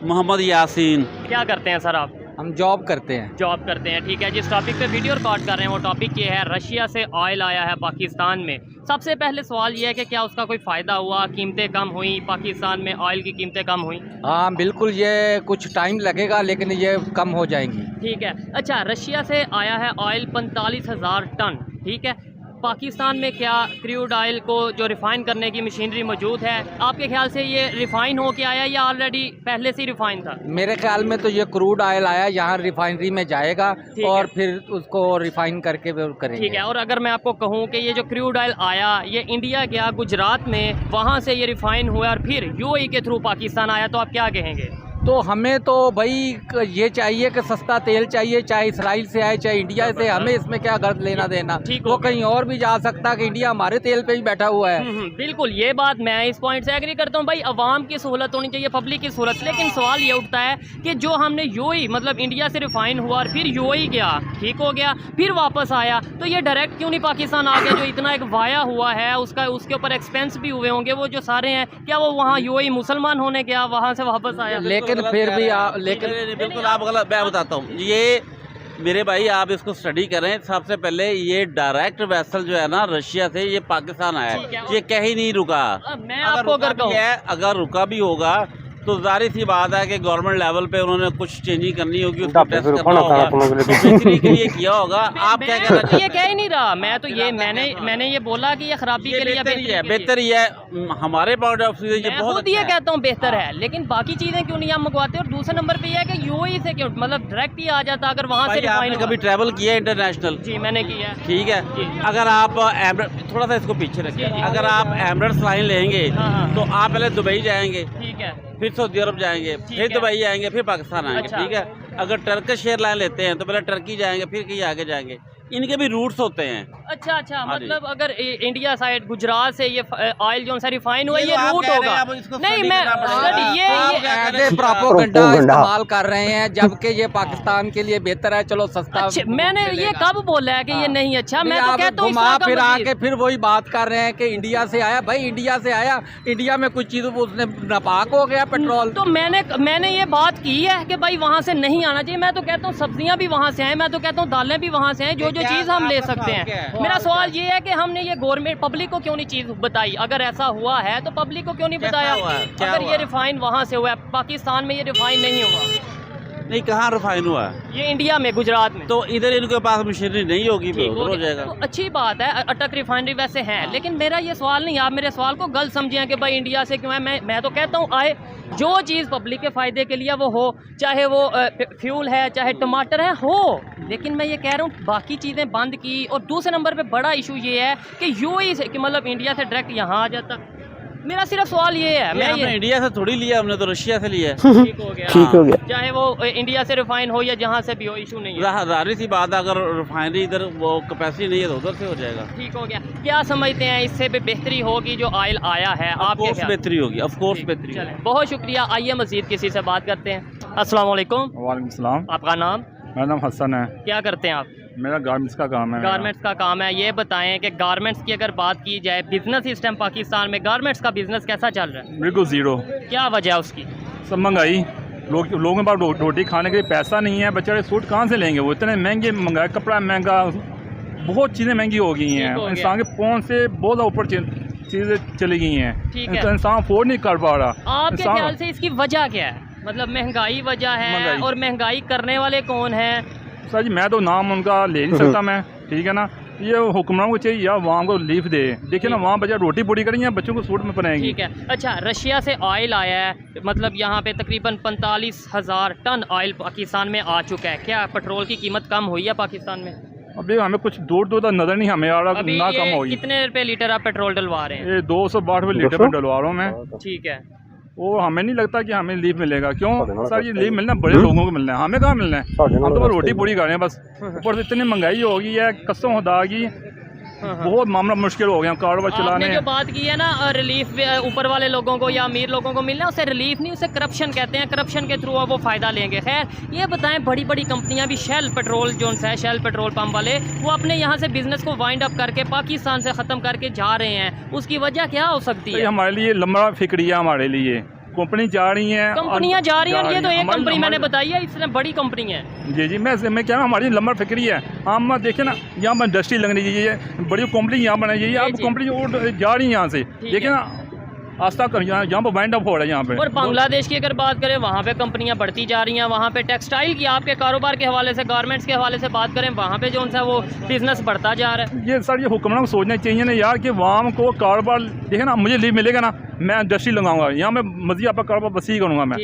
मोहम्मद यासीन। क्या करते हैं सर आप? हम जॉब करते हैं। जॉब करते हैं, ठीक है। जिस टॉपिक पे वीडियो रिकॉर्ड कर रहे हैं वो टॉपिक ये है, रशिया से ऑयल आया है पाकिस्तान में। सबसे पहले सवाल ये है कि क्या उसका कोई फ़ायदा हुआ, कीमतें कम हुई, पाकिस्तान में ऑयल की कीमतें कम हुई? हाँ बिल्कुल, ये कुछ टाइम लगेगा लेकिन ये कम हो जाएंगी। ठीक है। अच्छा, रशिया से आया है ऑयल 45,000 टन, ठीक है। पाकिस्तान में क्या क्रूड ऑयल को जो रिफ़ाइन करने की मशीनरी मौजूद है? आपके ख्याल से ये रिफ़ाइन हो के आया या ऑलरेडी पहले से ही रिफ़ाइन था? मेरे ख्याल में तो ये क्रूड ऑयल आया, यहाँ रिफाइनरी में जाएगा और है। फिर उसको रिफाइन करके वो करेंगे। ठीक है। और अगर मैं आपको कहूँ कि ये जो क्रूड ऑयल आया ये इंडिया गया गुजरात में, वहाँ से ये रिफ़ाइन हुआ और फिर यूएई के थ्रू पाकिस्तान आया, तो आप क्या कहेंगे? तो हमें तो भाई ये चाहिए कि सस्ता तेल चाहिए, चाहे इसराइल से आए चाहे इंडिया से, हमें इसमें क्या गर्द लेना देना। ठीक हो वो गया। कहीं और भी जा सकता है कि इंडिया हमारे तेल पे ही बैठा हुआ है। बिल्कुल, ये बात मैं इस पॉइंट से एग्री करता हूँ भाई, अवाम की सहूलत होनी चाहिए, पब्लिक की सहूलत। लेकिन सवाल ये उठता है कि जो हमने यूएई मतलब इंडिया से रिफाइन हुआ और फिर यूएई गया, ठीक हो गया, फिर वापस आया, तो ये डायरेक्ट क्यों नहीं पाकिस्तान आ गया? जो इतना एक वाया हुआ है उसका, उसके ऊपर एक्सपेंस भी हुए होंगे वो जो सारे हैं, क्या वो वहाँ यूएई मुसलमान होने गया, वहाँ से वापस आया? लेकिन फिर भी लेकिन बिल्कुल आप गलत, मैं बताता हूँ ये मेरे भाई, आप इसको स्टडी करें। सबसे पहले ये डायरेक्ट वेसल जो है ना रशिया से, ये पाकिस्तान आया ठीक है। है, ये कहीं नहीं रुका। मैं आपको अगर कहूँ, अगर रुका भी होगा तो जाहिर सी बात है कि गवर्नमेंट लेवल पे उन्होंने कुछ चेंजिंग करनी होगी, उसको टेस्ट करना होगा, तो बेहतरी के लिए किया होगा। आप क्या कहना चाहते हैं? ये कह ही नहीं रहा, मैं तो ये मैंने ये बोला कि ये खराबी के लिए बेहतर ही है, बेहतर ही है हमारे पॉइंट ऑफ व्यू से, ये मैं बहुत खुद ये अच्छा है। कहता हूँ बेहतर है, लेकिन बाकी चीजें क्यों नहीं हम मंगवाते? और दूसरे नंबर पे ये है कि यूएई से क्यों, मतलब डायरेक्ट ही आ जाता अगर वहाँ से भाई आपने रिफाइन कभी ट्रैवल किया है इंटरनेशनल? जी मैंने किया है। ठीक है। अगर आप थोड़ा सा इसको पीछे रखिए, अगर आप एमरेट्स लाइन लेंगे हाँ। तो आप पहले दुबई जाएंगे, ठीक है। फिर सऊदी अरब जाएंगे, फिर है। दुबई आएंगे, फिर पाकिस्तान आएंगे। अच्छा। ठीक है। अगर टर्किश एयरलाइन लेते हैं तो पहले टर्की जाएंगे, फिर कहीं आगे जाएंगे। इनके भी रूट्स होते हैं। अच्छा, हाँ जी। मतलब अगर इंडिया साइड गुजरात से ये ऑयल जो सा रिफाइन हुआ ये ये तो आप रूट कह रहे होगा। हैं, अब इसको नहीं study मैं करना पड़ेगा। study ये प्रोपेगेंडा प्रोपेगेंडा। इस्तेमाल कर रहे हैं, जबकि ये पाकिस्तान के लिए बेहतर है। चलो सस्ता अच्छा, मैंने ये कब बोला है कि ये नहीं अच्छा? मैं तो कहता हूँ घुमा इसका फिर मजीद। आके फिर वही बात कर रहे हैं कि इंडिया से आया। भाई इंडिया से आया, इंडिया में कुछ चीज़ उसने नापाक हो गया पेट्रोल। तो मैंने ये बात की है कि भाई वहाँ से नहीं आना चाहिए। मैं तो कहता हूँ सब्जियां भी वहाँ से आए, मैं तो कहता हूँ दालें भी वहाँ से आए, जो चीज़ हम ले सकते हैं। मेरा सवाल ये है कि हमने ये गवर्नमेंट पब्लिक को क्यों नहीं चीज़ बताई? अगर ऐसा हुआ है तो पब्लिक को क्यों नहीं बताया? अगर ये रिफाइन वहाँ से हुआ है, पाकिस्तान में ये रिफाइन नहीं हुआ, नहीं, कहाँ रिफाइन हुआ है? ये इंडिया में गुजरात में। तो इधर इनके पास मशीनरी नहीं होगी, ठीक उधर हो जाएगा। तो अच्छी बात है, अटक रिफाइनरी वैसे है, लेकिन मेरा ये सवाल नहीं, आप मेरे सवाल को गलत समझे कि भाई इंडिया से क्यों है। मैं तो कहता हूँ आए, जो चीज़ पब्लिक के फ़ायदे के लिए वो हो, चाहे वो फ्यूल है चाहे टमाटर है हो, लेकिन मैं ये कह रहा हूँ बाकी चीज़ें बंद की। और दूसरे नंबर पे बड़ा इशू ये है कि यूएई से कि मतलब इंडिया से डायरेक्ट यहाँ आ जाता। मेरा सिर्फ सवाल ये है, मैं हमने ये इंडिया से थोड़ी लिया, हमने तो रशिया से लिया है। ठीक हो गया, ठीक हो गया। चाहे वो इंडिया से रिफाइन हो या जहाँ से भी हो, इशू नहीं है। जाहिर सी बात है, अगर रिफाइनरी इधर वो कैपेसिटी नहीं है तो उधर से हो जाएगा। ठीक हो गया। क्या समझते हैं इससे भी बेहतरी होगी जो ऑयल आया है? आपके ख्याल? बेहतरी होगी, ऑफ कोर्स बेहतरी होगी। चलें, बहुत शुक्रिया। आइए मजीद किसी से बात करते हैं। अस्सलाम वालेकुम। वालेकुम सलाम। आपका नाम? मेरा नाम हसन है। क्या करते हैं आप? मेरा गारमेंट्स का काम है। गारमेंट्स का काम है। ये बताएं कि गारमेंट्स की अगर बात की जाए, बिजनेस सिस्टम पाकिस्तान में गारमेंट्स का बिजनेस कैसा चल रहा है? बिल्कुल ज़ीरो। क्या वजह है उसकी? सब महंगाई, लोगों के पास रोटी खाने के लिए पैसा नहीं है। बेचारे सूट कहाँ से लेंगे? वो इतने महंगे मंगाए, कपड़ा महंगा, बहुत चीज़ें महंगी हो गई हैं। इंसान के पहुँच से बहुत ऊपर चीज़ें चली गई हैं। ठीक है। तो इंसान अफोर्ड नहीं कर पा रहा। आपके ख्याल से इसकी वजह क्या है? मतलब महंगाई वजह है, महंगाई। और महंगाई करने वाले कौन हैं? सर जी मैं तो नाम उनका ले नहीं सकता मैं, ठीक है ना। ये हुक्मरान को चाहिए या वहाँ को लीफ दे। देखिए ना, वहाँ बच्चा रोटी पूरी करेंगे या बच्चों को सूट में पहनेंगे। ठीक है। अच्छा, रशिया से ऑयल आया है, मतलब यहाँ पे तकरीबन 45,000 टन ऑयल पाकिस्तान में आ चुका है। क्या पेट्रोल की कीमत कम हुई है पाकिस्तान में? अभी हमें कुछ दूर दूर तक नज़र नहीं हमें आ रहा, अभी ना ये कम हुई। कितने रुपए लीटर आप पेट्रोल डलवा रहे हैं? ये 262 रुपये लीटर पर डलवा रहा हूँ मैं। ठीक है। वो हमें नहीं लगता कि हमें लीव मिलेगा। क्यों सर, ये लीव मिलना बड़े लोगों को मिलना है, हमें कहाँ मिलना है। हम तो रोटी पूरी कर रहे हैं बस। ऊपर से इतनी महंगाई हो गई है, कसम खुदा की बहुत मामला मुश्किल हो गया कारोबार चलाने। आपने जो बात की है ना रिलीफ ऊपर वाले लोगों को या अमीर लोगों को मिलना, उसे रिलीफ नहीं, उसे करप्शन कहते हैं। करप्शन के थ्रू वो फ़ायदा लेंगे। खैर ये बताएं, बड़ी बड़ी कंपनियां भी, शेल पेट्रोल जो है, शेल पेट्रोल पंप वाले, वो अपने यहाँ से बिजनेस को वाइंड अप करके पाकिस्तान से ख़त्म करके जा रहे हैं। उसकी वजह क्या हो सकती है? हमारे लिए लंबा फिक्री है, हमारे लिए कंपनी जा रही हैं, कंपनियां जा रही हैं। और ये तो एक कंपनी मैंने बताई है, इसमें बड़ी कंपनी है। जी जी, मैं क्या हमारी लंबा फिक्री है। हम देखें ना, यहाँ पर इंडस्ट्री लगनी चाहिए, बड़ी कंपनी यहाँ बनाई चाहिए। अब कंपनी जा रही है यहाँ से, देखिए ना आस्था कर, यहाँ पर वाइंड अप हो रहा है यहाँ पे। और बांग्लादेश की अगर बात करें, वहाँ पे कंपनियां बढ़ती जा रही हैं। वहाँ पे टेक्सटाइल की, आपके कारोबार के हवाले से, गारमेंट्स के हवाले से बात करें, वहाँ पे जो सा वो बिजनेस बढ़ता जा रहा है। ये सर, ये हुक्मरान को सोचना चाहिए ना यार कि वहाँ को कारोबार देखे ना, मुझे लीव मिलेगा ना, मैं इंडस्ट्री लगाऊंगा यहाँ, मैं मजीद आपका कारोबार वसी करूँगा। मैं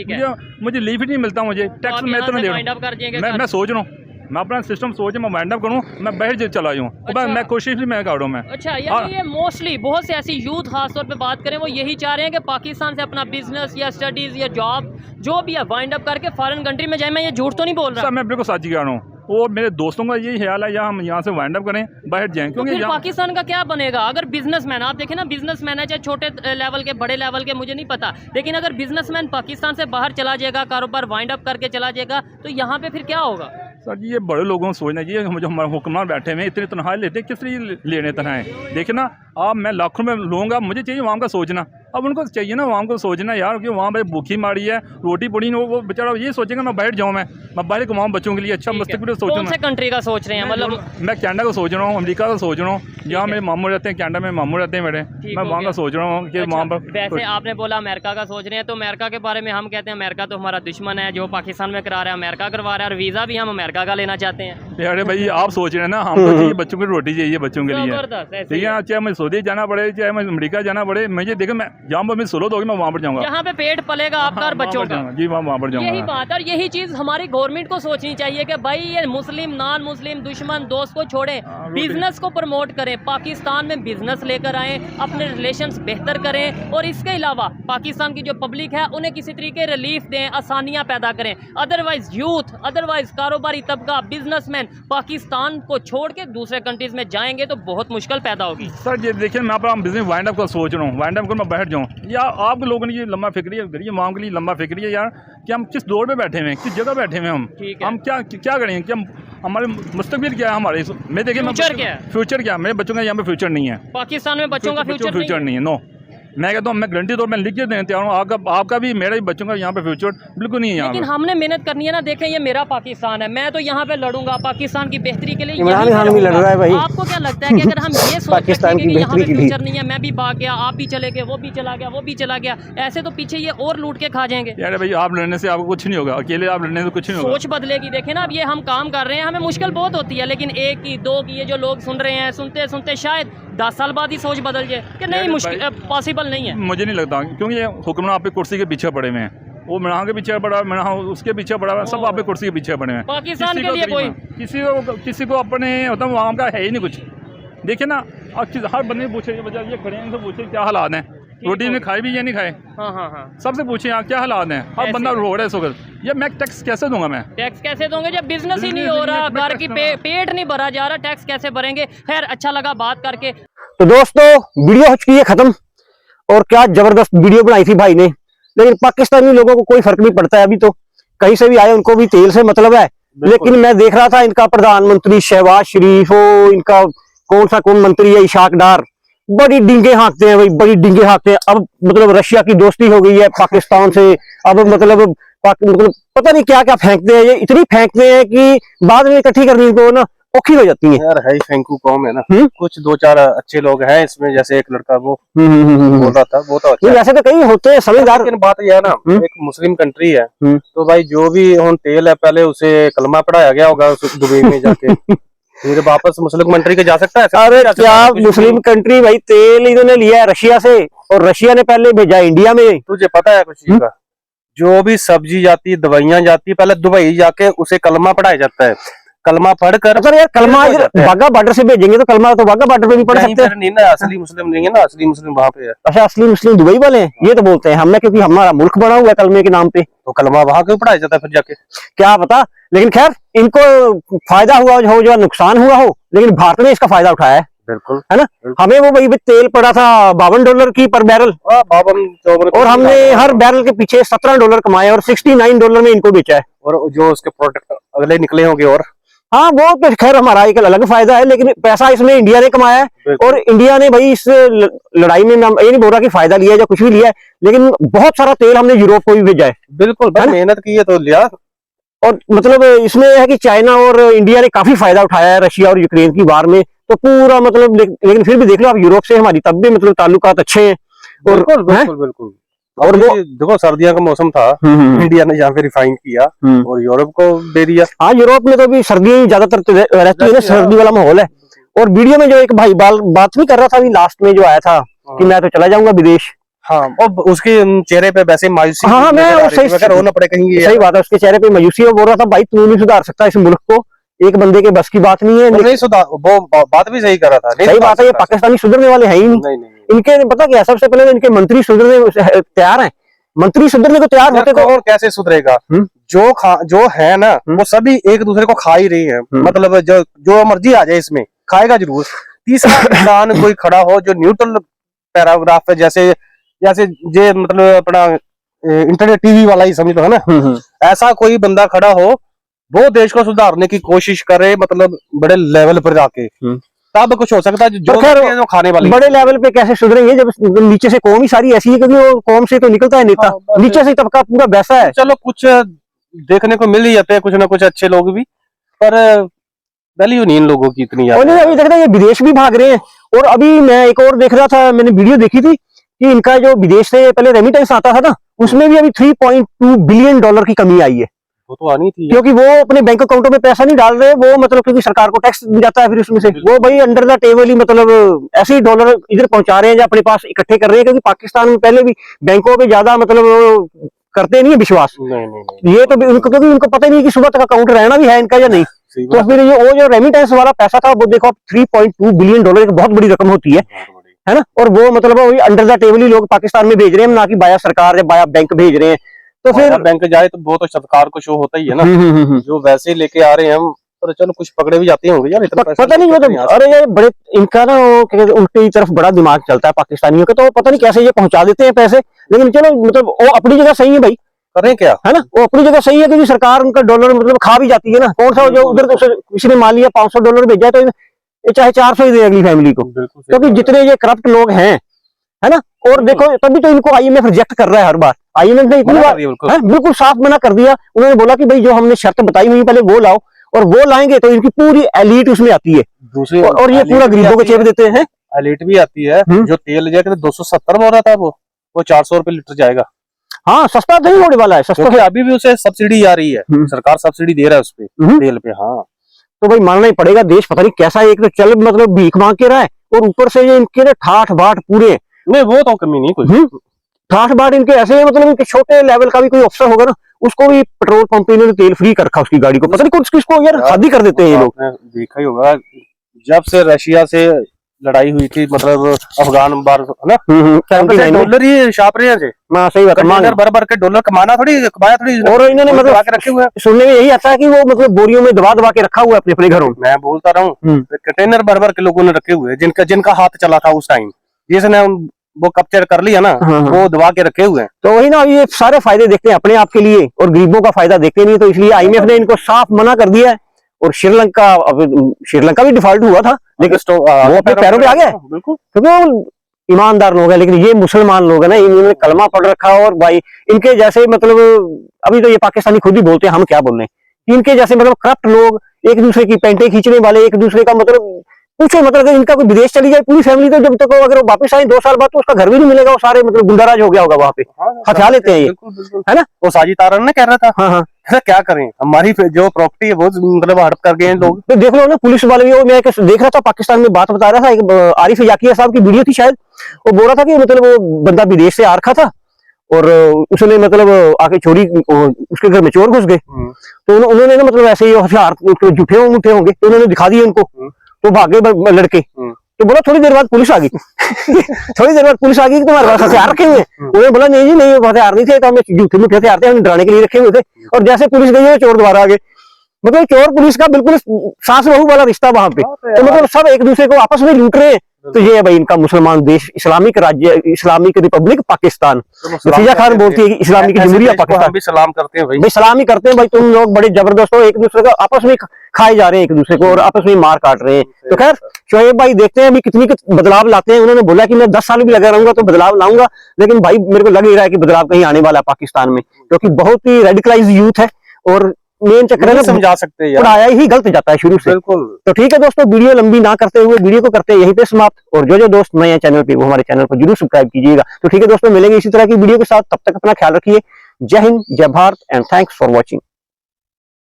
मुझे लीव ही नहीं मिलता, मुझे टैक्स में तो नहीं। मैं सोच रहा हूँ, मैं अपना सिस्टम सोच मैं वाइंड अप करूँ, मैं बाहर चला जाऊँ। अच्छा। मैं कोशिश भी मैं करूँ मैं। अच्छा, यानी ये मोस्टली बहुत से ऐसी यूथ खासतौर पे बात करें, वो यही चाह रहे हैं कि पाकिस्तान से अपना बिजनेस या स्टडीज या जॉब जो भी है वाइंड अप करके फॉरेन कंट्री में जाए। मैं ये झूठ तो नहीं बोल रहा? मैं बिल्कुल सच कह रहा हूँ, और मेरे दोस्तों का यही ख्याल है, या हम यहाँ से वाइंड अप करें, बाहर जाएं। क्योंकि तो पाकिस्तान का क्या बनेगा अगर बिजनेसमैन, आप देखें ना, बिजनेसमैन है, चाहे छोटे लेवल के बड़े लेवल के, मुझे नहीं पता, लेकिन अगर बिजनेसमैन पाकिस्तान से बाहर चला जाएगा, कारोबार वाइंड अप करके चला जाएगा, तो यहाँ पे फिर क्या होगा? सर जी, ये बड़े लोगों को सोचना चाहिए। जो हमारे हुक्मरान बैठे हुए हैं, इतनी तनख्वाह लेते हैं, किस लिए लेने तनख्वाहें? देखिए ना, आप मैं लाखों में लूँगा, मुझे चाहिए वहाँ का सोचना। अब उनको चाहिए ना वहाँ को सोचना यार, कि वहाँ पर भूखी मारी है, रोटी पड़ी नहीं, वो बेचारा ये सोचेगा मैं बाहर जाऊँ, मैं बाहर कमाऊँ बच्चों के लिए, अच्छा मस्तिष्क सोचूँ। कौन से कंट्री का सोच रहे हैं? मतलब मैं कनाडा का सोच रहा हूँ, अमेरिका का सोच रहा हूँ, जहाँ मेरे मामू रहते हैं, कनाडा में मामू रहते हैं मेरे, मैं वहाँ का सोच रहा हूँ कि वहाँ पर। वैसे आपने बोला अमेरिका का सोच रहे हैं, तो अमेरिका के बारे में हम कहते हैं अमेरिका तो हमारा दुश्मन है, जो पाकिस्तान में करा रहा है अमेरिका करवा रहा है, और वीज़ा भी हम अमेरिका का लेना चाहते हैं। अरे भाई, आप सोच रहे हैं ना, हम तो चाहिए बच्चों की रोटी चाहिए बच्चों के लिए, ठीक है। चाहे मैं सऊदी जाना पड़े, चाहे मैं अमेरिका जाना पड़े, मुझे देखो, मैं जहाँ पर मैं सुलूत होगी मैं वहाँ पर जाऊँगा, जहाँ पे पेट पलेगा आपका और बच्चों का। जी, वहाँ पर जाऊँगा। यही बात है, और यही चीज़ हमारी गवर्नमेंट को सोचनी चाहिए कि भाई ये मुस्लिम नॉन मुस्लिम दुश्मन दोस्त को छोड़ें, बिजनेस को प्रमोट करें, पाकिस्तान में बिजनेस लेकर आएँ, अपने रिलेशंस बेहतर करें, और इसके अलावा पाकिस्तान की जो पब्लिक है उन्हें किसी तरीके रिलीफ दें, आसानियाँ पैदा करें। अदरवाइज यूथ, अदरवाइज कारोबारी तबका, बिजनेसमैन पाकिस्तान को छोड़ के दूसरे कंट्रीज में जाएंगे तो बहुत मुश्किल पैदा होगी। सर ये देखिए, मैं अपना बिजनेस वाइंड अप का सोच रहा हूँ, वाइंड अप कर मैं बैठ जाऊँ, या आप लोगों ने ये लंबा फिक्री है, वहाँ के लिए लंबा फिक्री है यार, कि हम किस दौर में बैठे हुए हैं, किस जगह बैठे हुए हैं, हम क्या करेंगे, कि हम हमारे मुस्तकबिल क्या है हमारे, मैं देखिए फ्यूचर क्या है, मेरे बच्चों का यहाँ पे फ्यूचर नहीं है, पाकिस्तान में बच्चों का फ्यूचर नहीं है। नो, मैं कहता हूँ, मैं गारंटी तौर पर लिख के देने तैयार हूँ, आपका भी, मेरा भी, बच्चों का यहाँ पे फ्यूचर बिल्कुल नहीं है यहाँ। लेकिन हमने मेहनत करनी है ना। देखें, ये मेरा पाकिस्तान है, मैं तो यहाँ पे लड़ूंगा पाकिस्तान की बेहतरी के लिए। इमरान खान भी लड़ रहा है भाई। आपको क्या लगता है कि अगर हम ये सोच पाकिस्तान की कि यहाँ पे बेहतरी के फ्यूचर नहीं है, मैं भी भाग गया, आप भी चले गए, वो भी चला गया, वो भी चला गया, ऐसे तो पीछे ये और लूट के खा जाएंगे? यार भाई, आप लड़ने से आपको कुछ नहीं होगा, अकेले आप लड़ने से कुछ नहीं होगा। सोच बदलेगी। देखें ना, अब ये हम काम कर रहे हैं, हमें मुश्किल बहुत होती है, लेकिन एक की, दो की, ये जो लोग सुन रहे हैं, सुनते सुनते शायद 10 साल बाद ही सोच बदल जाए कि नहीं, मुश्किल पॉसिबल नहीं है। मुझे नहीं लगता, क्योंकि ये हुक्मरान आप पे कुर्सी के पीछे पड़े हुए हैं, वो मिराह के पीछे पड़ा, मिराह उसके पीछे पड़ा है, सब आप पे कुर्सी के पीछे पड़े हैं। पाकिस्तान के लिए कोई किसी को अपने होता है वहाँ का है ही नहीं कुछ। देखिए ना, हर बंदे पूछे, ये खड़े हैं, इनसे पूछे क्या हालात हैं, रोटी ने खाई भी या नहीं खाए, हाँ। सबसे पूछे यहाँ क्या हालात हैं, हर बंदा रो रहा है इस वक्त। ये मैं टैक्स कैसे दूंगा? मैं टैक्स कैसे दोगे जब बिजनेस ही नहीं हो रहा, घर की पेट नहीं भरा जा रहा, टैक्स कैसे भरेंगे? खैर, अच्छा लगा बात करके। तो दोस्तों, वीडियो हो चुकी है खत्म, और क्या जबरदस्त वीडियो बनाई थी भाई ने, लेकिन पाकिस्तानी लोगों को कोई फर्क नहीं पड़ता है। अभी तो कहीं से भी आए, उनको भी तेल से मतलब है। लेकिन मैं देख रहा था, इनका प्रधानमंत्री शहबाज शरीफ हो, इनका कौन मंत्री है, इशाक डार, बड़ी डींगे हाँकते हैं भाई, बड़ी डींगे हाँकते हैं। अब मतलब रशिया की दोस्ती हो गई है पाकिस्तान से, अब मतलब पता नहीं क्या क्या फेंकते हैं, ये इतनी फेंकते हैं कि बाद में इकट्ठी करनी को ना औखी हो जाती है यार। है फेंकू कौम है ना, कुछ दो चार अच्छे लोग हैं इसमें, जैसे एक लड़का वो बोल रहा था, वो तो अच्छा है। वैसे तो कई होते हैं समझदार। लेकिन बात यह है ना, एक मुस्लिम कंट्री है, तो भाई जो भी हम तेल है, पहले उसे कलमा पढ़ाया गया होगा दुबई में जाके, फिर वापस मुस्लिम कंट्री के जा सकता है? अरे क्या मुस्लिम कंट्री भाई, तेल इन्होंने लिया है रशिया से, और रशिया ने पहले भेजा इंडिया में। तुझे पता है कुछ चीज का? जो भी सब्जी जाती है, दवाइयां जाती है, पहले दुबई जाके उसे कलमा पढ़ाया जाता है, कलमा पढ़कर अगर यार कलमा हो जाता है। वाघा बॉर्डर से भेजेंगे तो कलमा तो वाघा बॉर्डर पे भी पढ़ नहीं, सकते हैं। फिर नहीं ना, असली मुस्लिम नहीं है ना, असली मुस्लिम वहाँ पे है। अच्छा, असली मुस्लिम दुबई वाले हैं ये तो बोलते हैं हमने, क्योंकि हमारा मुल्क बना हुआ है कलमे के नाम पे। तो कलमा वहाँ क्यों पढ़ाया जाता है फिर जाके? क्या पता, लेकिन खैर इनको फायदा हुआ हो जो नुकसान हुआ हो, लेकिन भारत ने इसका फायदा उठाया है बिल्कुल, है ना। हमें वो भाई तेल पड़ा था $52 की पर बैरल, 52 और हमने हर बैरल के पीछे $17 कमाए और $69 में इनको बेचा है। और जो उसके प्रोडक्ट अगले निकले होंगे। और हाँ, वो तो खैर हमारा एक अलग फायदा है, लेकिन पैसा इसमें इंडिया ने कमाया है। और इंडिया ने भाई इस लड़ाई में, मैं ये नहीं बोल रहा कि फायदा लिया है या कुछ भी लिया है, लेकिन बहुत सारा तेल हमने यूरोप को भी भेजा है। बिल्कुल भाई, मेहनत की है तो लिया। और मतलब इसमें है कि चाइना और इंडिया ने काफी फायदा उठाया है रशिया और यूक्रेन की वार में, तो पूरा मतलब लेकिन फिर भी देख लो आप, यूरोप से हमारी तब भी मतलब ताल्लुकात अच्छे हैं। और बिल्कुल बिल्कुल बिल्कुल। और वो देखो सर्दियों का मौसम था, इंडिया ने यहाँ पे रिफाइन किया और यूरोप को दे दिया। हाँ, यूरोप में तो अभी सर्दियां ज्यादातर रहती है ना, सर्दी वाला माहौल है। और वीडियो में जो एक भाई बात नहीं कर रहा था अभी लास्ट में जो आया था कि मैं तो चला जाऊंगा विदेश। हाँ, और उसके चेहरे पे वैसे मायूसी। हाँ, मैं रोना पड़े कहीं। सही बात है, उसके चेहरे पे मायूसी, और बोल रहा था भाई तू नहीं सुधार सकता इस मुल्क को, एक बंदे के बस की बात नहीं है। नहीं सुधार, वो बात भी सही कर रहा था। सही बात है, ये पाकिस्तानी सुधरने वाले हैं ही नहीं। इनके पता क्या, सबसे पहले इनके मंत्री सुधरने तैयार हैं, मंत्री सुधरने को तैयार होते तो और कैसे सुधरेगा? जो है ना, वो सभी एक दूसरे को खा ही रही है। मतलब जो मर्जी आ जाए इसमें खाएगा जरूर। तीसरा इंसान कोई खड़ा हो जो न्यूट्रल पैराग्राफ है, जैसे जे मतलब अपना इंटरनेट टीवी वाला ही समझ लो है ना, ऐसा कोई बंदा खड़ा हो, वो देश को सुधारने की कोशिश करे, मतलब बड़े लेवल पर जाके, तब कुछ हो सकता है। जो खाने वाले बड़े लेवल पे कैसे सुधरेंगे जब नीचे से कौम ही सारी ऐसी है, क्योंकि वो कौम से तो निकलता है नेता, नीचे से तबका पूरा वैसा है। चलो कुछ देखने को मिल ही जाते हैं, कुछ ना कुछ अच्छे लोग भी, पर वैल्यू नहीं इन लोगों की इतनी। और अभी देख रहे हैं ये विदेश भी भाग रहे हैं। और अभी मैं एक और देख रहा था, मैंने वीडियो देखी थी कि इनका जो विदेश से पहले रेमिटेंस आता था ना, उसमें भी अभी $3.2 बिलियन की कमी आई है। वो तो आनी थी, क्योंकि वो अपने बैंक अकाउंटों में पैसा नहीं डाल रहे, वो मतलब क्योंकि सरकार को टैक्स मिल जाता है, फिर उसमें से वो भाई अंडर द टेबल ही मतलब ऐसे ही डॉलर इधर पहुंचा रहे हैं या अपने पास इकट्ठे कर रहे हैं, क्योंकि पाकिस्तान में पहले भी बैंकों पे ज्यादा मतलब करते नहीं है विश्वास। नहीं। ये तो उनको, क्योंकि उनको पता ही नहीं कि सुबह तक अकाउंट रहना भी है इनका या नहीं। तो फिर ये वो जो रेमिटेंस वाला पैसा था, वो देखो $3.2 बिलियन एक बहुत बड़ी रकम होती है ना। और वो मतलब अंडर द टेबल ही लोग पाकिस्तान में भेज रहे हैं, ना कि बाया सरकार या बाया बैंक भेज रहे हैं। तो फिर बैंक जाए तो वो तो सरकार को शो होता ही है ना, जो वैसे लेके आ रहे हैं हम, पर चलो कुछ पकड़े भी जाते होंगे यार, इतना पता नहीं। वो तो अरे ये बड़े इनका ना उनकी तरफ बड़ा दिमाग चलता है पाकिस्तानियों का, तो पता नहीं कैसे ये पहुंचा देते हैं पैसे। लेकिन चलो मतलब वो अपनी जगह सही है भाई, करें क्या है ना, वो अपनी जगह सही है, क्योंकि सरकार उनका डॉलर मतलब खा भी जाती है ना। कौन सा जो उधर किसी ने मान लिया $500 भेजा, तो ये चाहे 400 ही दे अगली फैमिली को, क्योंकि जितने ये करप्ट लोग हैं, है ना। और देखो तभी तो इनको IMF रिजेक्ट कर रहा है हर बार। IMF ने इतनी बार बिल्कुल साफ मना कर दिया, उन्होंने बोला कि भाई जो हमने शर्त बताई हुई पहले वो लाओ, और वो लाएंगे तो इनकी पूरी एलीट उसमें आती है, और ये पूरा गरीबों को चेप देते हैं। एलीट भी आती है। जो तेल जाएगा 270 बोल रहा था, वो 400 रुपए लीटर जाएगा। हाँ, सस्ता नहीं होने वाला है, सस्ता अभी भी उसे सब्सिडी आ रही है, सरकार सब्सिडी दे रहा है उस पे, तेल पे। हाँ, तो भाई मानना ही पड़ेगा, देश पता नहीं कैसा है, एक तो चल मतलब भीख मांग के रहा है, और ऊपर से ये इनके ठाठ बाट पूरे। नहीं, वो तो कमी नहीं कोई। ठाठ बाट इनके ऐसे है, मतलब इनके छोटे लेवल का भी कोई अफसर होगा ना, उसको भी पेट्रोल पंप पे इन्होंने तेल फ्री कर रखा उसकी गाड़ी को, पता नहीं कुछ किसको यार शादी कर देते हैं ये लोग। देखा ही होगा जब से रशिया से लड़ाई हुई थी, मतलब अफगान बार है ना, डॉलर ही छाप रहे हैं। हाँ, सही बात है, भर के डॉलर कमाया थोड़ी। और इन्होंने मतलब रखे हुए, सुनने में यही आता है कि वो मतलब बोरियों में दबा के रखा हुआ है अपने घरों में। मैं बोलता रहा हूँ, कंटेनर भर के लोगों ने रखे हुए, जिनका हाथ चला था उस टाइम, जिसने वो कैप्चर कर लिया ना, वो दबा के रखे हुए हैं। तो वही ना, ये सारे फायदे देखते हैं अपने आप के लिए और गरीबों का फायदा देखते नहीं, तो इसलिए IMF ने इनको साफ मना कर दिया है। और श्रीलंका भी डिफॉल्ट हुआ था, लेकिन वो अपने पैरों पे आ गया, क्योंकि वो ईमानदार लोग हैं। लेकिन ये मुसलमान लोग हैं ना, इन्होंने कलमा पढ़ रखा, और भाई इनके जैसे मतलब अभी तो ये पाकिस्तानी खुद ही बोलते हैं, हम क्या बोल रहे हैं, इनके जैसे मतलब करप्ट लोग, एक दूसरे की पेंटे खींचने वाले, एक दूसरे का मतलब पूछो, मतलब अगर इनका कोई विदेश चली जाए पूरी फैमिली, तो जब तक अगर वो वापस आए 2 साल बाद, तो उसका घर भी नहीं मिलेगा, वो सारे मतलब गुंडाराज हो गया होगा वहां पे। हथिया लेते हैं ये, है ना। वो साजिद तारन ने कह रहा था। हाँ, क्या करें, हमारी जो प्रॉपर्टी है वो मतलब हड़प कर गए हैं लोग। तो देख लो ना, पुलिस वाले भी, वो मैं देख रहा था पाकिस्तान में, बात बता रहा था, एक आरिफ याकिया साहब की वीडियो थी शायद, वो बोल रहा था कि मतलब वो बंदा विदेश से आ रखा था, और उसने मतलब आके चोरी, उसके घर में चोर घुस गए, तो उन्होंने ना मतलब ऐसे ही हथियार जूठे होंगे तो उन्होंने दिखा दिए उनको, तो भागे लड़के। तो बोला थोड़ी देर बाद पुलिस आ गई थोड़ी देर बाद पुलिस आ गई कि तुम्हारे पास हथियार रखे हुए हैं। उन्होंने बोला नहीं जी नहीं, हथियार नहीं थे, तो हमें जूठे मूठे हथियार थे, हम डराने के लिए रखे हुए थे। और जैसे पुलिस गई है चोर दोबारा आ गए। मतलब चोर पुलिस का बिल्कुल सास बहू वाला रिश्ता वहां पे, तो मतलब सब एक दूसरे को आपस में लूट रहे हैं। तो ये है भाई इनका मुसलमान देश, इस्लामिक राज्य, इस्लामिक रिपब्लिक पाकिस्तान। नफीजा खान बोलती है कि इस्लामिक जमहूरिया पाकिस्तान। भी सलाम करते हैं भाई सलाम ही करते हैं भाई, तुम लोग बड़े जबरदस्त हो, एक दूसरे का आपस में खाए जा रहे हैं एक दूसरे को और आपस में मार काट रहे हैं। तो खैर शोएब भाई देखते हैं अभी कितनी बदलाव लाते हैं। उन्होंने बोला कि मैं 10 साल भी लगा रहूंगा तो बदलाव लाऊंगा, लेकिन भाई मेरे को लग ही रहा है कि बदलाव कहीं आने वाला है पाकिस्तान में, क्योंकि बहुत ही रेडिकलाइज यूथ है और मेन चक्कर है ना, समझा सकते हैं, पढ़ाया ही गलत जाता है शुरू से। बिल्कुल। तो ठीक है दोस्तों, वीडियो लंबी ना करते हुए वीडियो को करते हैं यहीं पे समाप्त, और जो दोस्त नए हैं चैनल पे वो हमारे चैनल को जरूर सब्सक्राइब कीजिएगा। तो ठीक है दोस्तों, मिलेंगे इसी तरह की वीडियो के साथ, तब तक अपना ख्याल रखिए। जय हिंद, जय Bharat and thanks for watching.